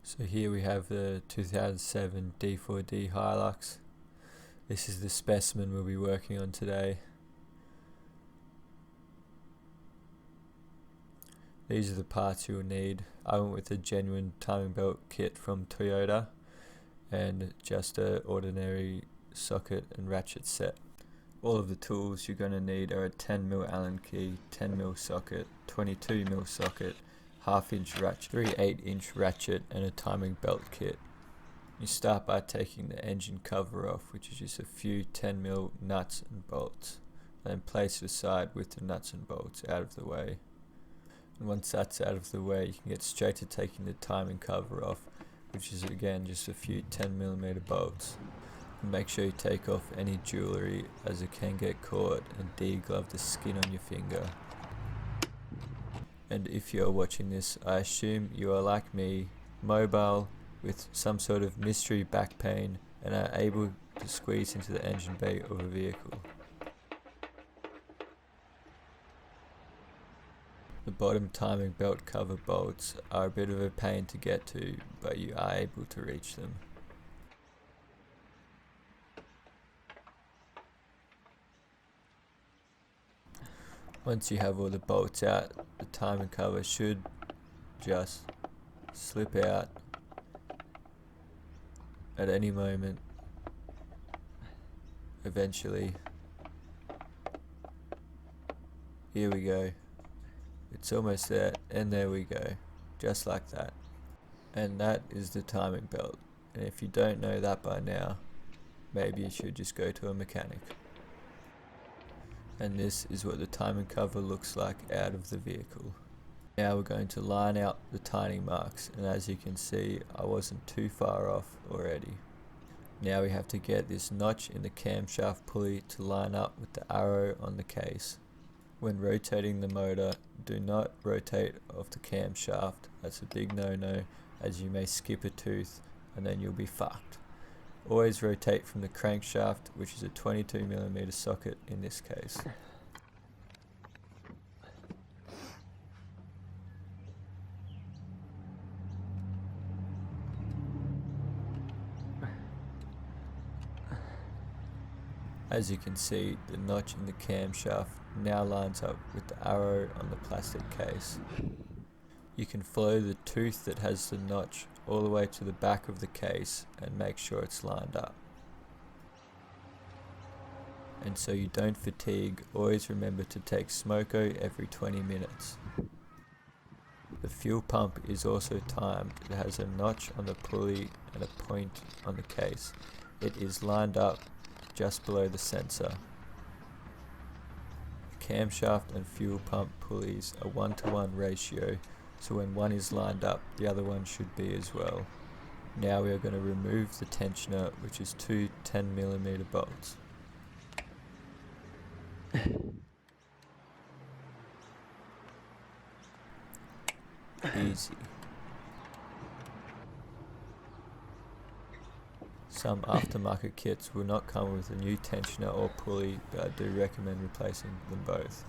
So here we have the 2007 D4D Hilux. This is the specimen we'll be working on today. These are the parts you'll need. I went with a genuine timing belt kit from Toyota and just an ordinary socket and ratchet set. All of the tools you're going to need are a 10mm Allen key, 10mm socket, 22mm socket, 1/2 inch ratchet, 3 8-inch ratchet and a timing belt kit. You start by taking the engine cover off, which is just a few 10mm nuts and bolts. Then place it aside with the nuts and bolts out of the way. And once that's out of the way, you can get straight to taking the timing cover off, which is again just a few 10mm bolts. And make sure you take off any jewellery, as it can get caught and deglove the skin on your finger. And if you're watching this, I assume you are like me, mobile, with some sort of mystery back pain, and are able to squeeze into the engine bay of a vehicle. The bottom timing belt cover bolts are a bit of a pain to get to, but you are able to reach them. Once you have all the bolts out, the timing cover should just slip out at any moment. Eventually. Here we go. It's almost there, and there we go. Just like that. And that is the timing belt. And if you don't know that by now, maybe you should just go to a mechanic. And this is what the timing cover looks like out of the vehicle. Now we're going to line out the timing marks, and as you can see, I wasn't too far off already. Now we have to get this notch in the camshaft pulley to line up with the arrow on the case. When rotating the motor, do not rotate off the camshaft. That's a big no-no, as you may skip a tooth and then you'll be fucked. Always rotate from the crankshaft, which is a 22mm socket in this case. As you can see, the notch in the camshaft now lines up with the arrow on the plastic case. You can follow the tooth that has the notch all the way to the back of the case and make sure it's lined up. And so you don't fatigue, always remember to take smoko every 20 minutes. The fuel pump is also timed. It has a notch on the pulley and a point on the case. It is lined up just below the sensor. The camshaft and fuel pump pulleys are 1:1 ratio, so when one is lined up, the other one should be as well. Now we are going to remove the tensioner, which is two 10mm bolts. Easy. Some aftermarket kits will not come with a new tensioner or pulley, but I do recommend replacing them both.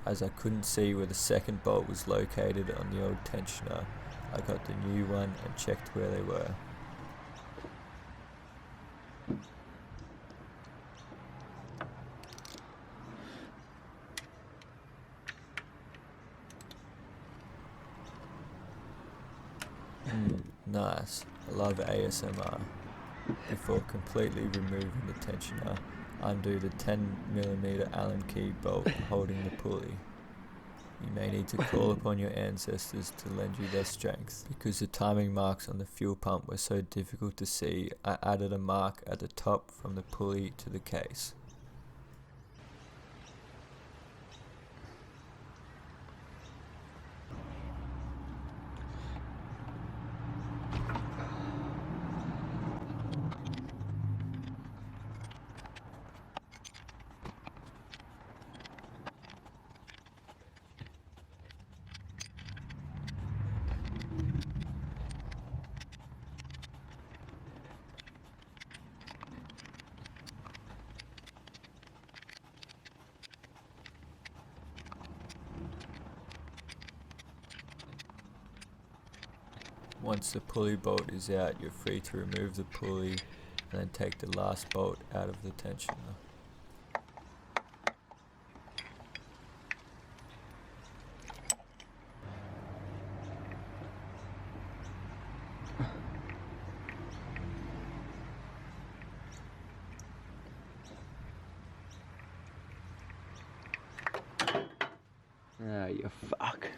As I couldn't see where the second bolt was located on the old tensioner, I got the new one and checked where they were. Nice. I love ASMR. Before completely removing the tensioner, undo the 10mm Allen key bolt holding the pulley. You may need to call upon your ancestors to lend you their strength. Because the timing marks on the fuel pump were so difficult to see, I added a mark at the top from the pulley to the case. Once the pulley bolt is out, you're free to remove the pulley and then take the last bolt out of the tensioner. Ah, you fuck.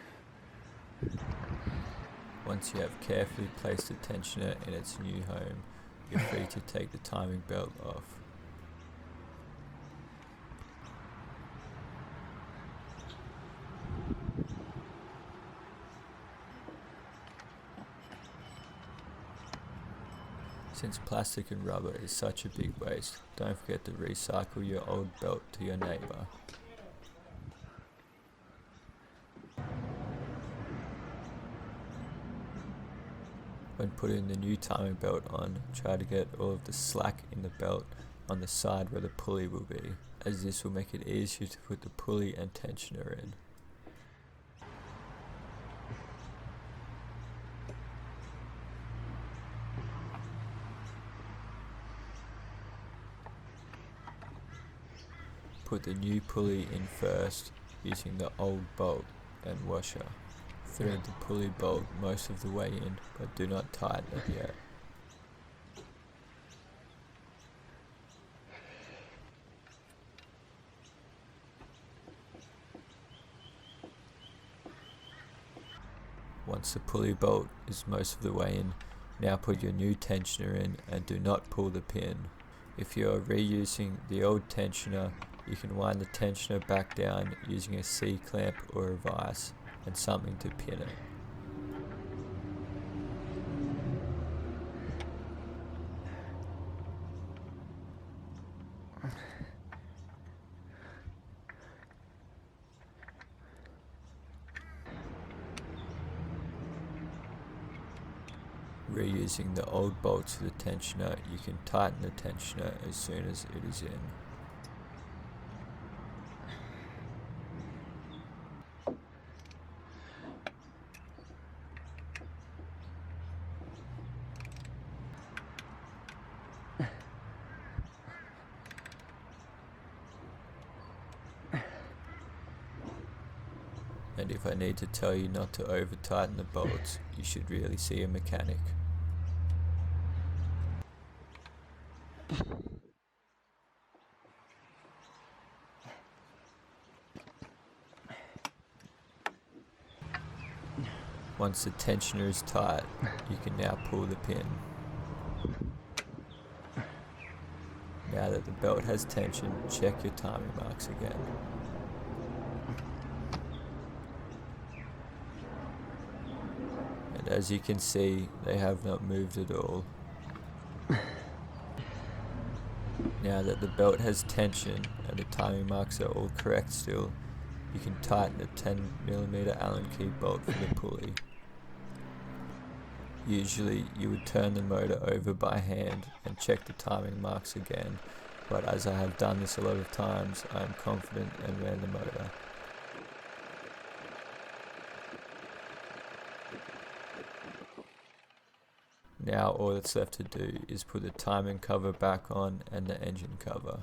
Once you have carefully placed the tensioner in its new home, you're free to take the timing belt off. Since plastic and rubber is such a big waste, don't forget to recycle your old belt to your neighbour. When putting the new timing belt on, try to get all of the slack in the belt on the side where the pulley will be, as this will make it easier to put the pulley and tensioner in. Put the new pulley in first using the old bolt and washer. Thread the pulley bolt most of the way in, but do not tighten it yet. Once the pulley bolt is most of the way in, now put your new tensioner in and do not pull the pin. If you are reusing the old tensioner, you can wind the tensioner back down using a C-clamp or a vise and something to pin it. Reusing the old bolts for the tensioner, you can tighten the tensioner as soon as it is in. And if I need to tell you not to over tighten the bolts, you should really see a mechanic. Once the tensioner is tight, you can now pull the pin. Now that the belt has tension, check your timing marks again. And as you can see, they have not moved at all. Now that the belt has tension and the timing marks are all correct still, you can tighten the 10mm Allen key bolt for the pulley. Usually you would turn the motor over by hand and check the timing marks again, but as I have done this a lot of times, I am confident and ran the motor. Now all that's left to do is put the timing cover back on and the engine cover.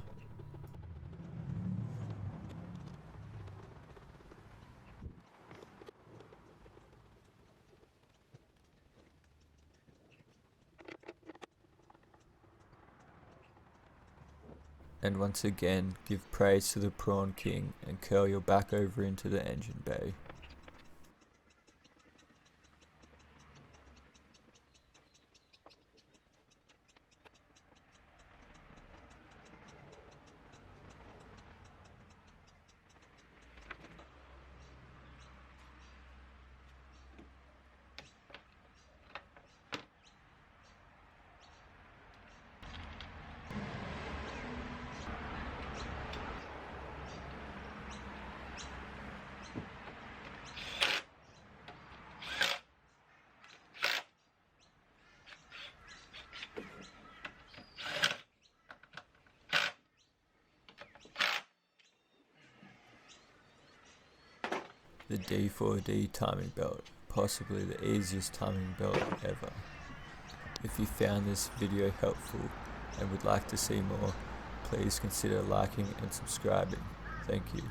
And once again, give praise to the Prawn King and curl your back over into the engine bay. The D4D timing belt. possibly the easiest timing belt ever. If you found this video helpful and would like to see more, please consider liking and subscribing. Thank you.